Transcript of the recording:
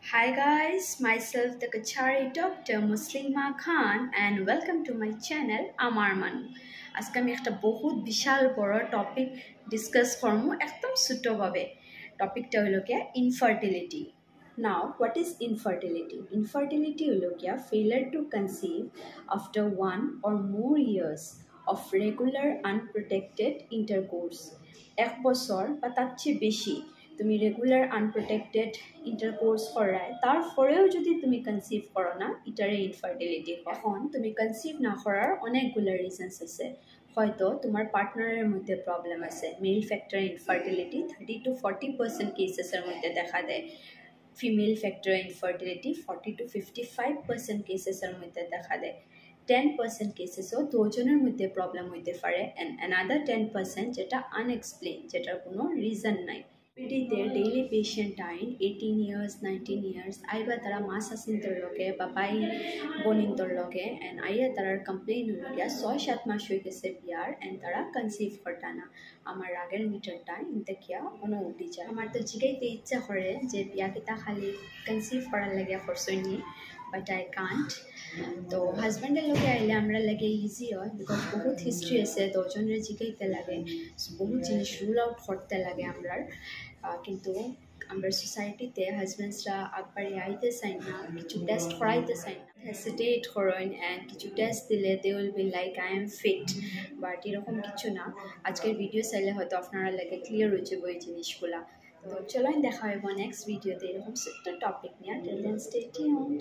Hi guys, myself the Kachari Doctor Muslima Khan and welcome to my channel Amar Manu. আজকে আমি একটা বহুত বিশাল বড় টপিক ডিসকাস করবো একদম সুটোভাবে টপিকটা হলো কি infertility Now what is infertility? Infertility হলো কি failure to conceive after 1 or more years of regular unprotected intercourse এক বছর বা তার চেয়ে বেশি তুমি রেগুলার আনপ্রোটেক্টেড ইন্টারকোর্স করায় তারপরেও যদি তুমি কনসিভ করো না এটারে ইনফার্টিলিটি। এখন তুমি কনসিভ না করার অনেকগুলো রিজনস আছে। হয়তো তোমার পার্টনারের মধ্যে প্রবলেম আছে, মেল ফ্যাক্টর ইনফার্টিলিটি 30-40% কেসেসের মধ্যে দেখা দেয়, ফিমেল ফ্যাক্টর ইনফার্টিলিটি 40-55% কেসেসের মধ্যে দেখা দেয়, 10% কেসেসও দুজনের মধ্যে প্রবলেম হইতে পারে অ্যান্ড অ্যানাদার 10% যেটা আনএক্সপ্লেন, যেটার কোনো রিজন নাই। পিডিতে ডেইলি পেশেন্ট আইন 18 ইয়ার্স 19 ইয়ার্স আইবা তারা মা শাসিন্তর লগে বা বাই বোনিন্তর লগে অ্যান্ড আইয়া তারার কমপ্লেইন হলো গিয়া 6-7 মাস হয়ে গেছে বিয়ার অ্যান্ড তারা কনসিভ করতা না। আমার আগের মিটারটা ইনতে কিয়া কোনো উঠি যায়। আমার তো জিগাইতে ইচ্ছা করে যে বিয়া কিতা খালি কনসিভ করার লাগে করছইনি, বাট আই কান্ট। তো হাজব্যান্ডের লগে আইলে আমরা লাগে ইজি হয়, বিকজ বহুত হিস্ট্রি আছে, দুজনের জিগাইতে লাগে, বহুত জিনিস রুল আউট করতে লাগে আমরার। কিন্তু আমরা সোসাইটিতে হাজব্যান্ডসরা আগবাড়ি আইতে চাই না, কিছু টেস্ট করাইতে চাই না, হেসিটেট করেন অ্যান্ড কিছু টেস্ট দিলে they will be like I am fit, but এরকম কিছু না। আজকের ভিডিও চাইলে হয়তো আপনারা লাগে ক্লিয়ার হয়ে যাবো এই জিনিসগুলা। তো চলো দেখা হইব নেক্সট ভিডিওতে এরকম ছোট্ট টপিক নিয়ে। Till then stay tuned.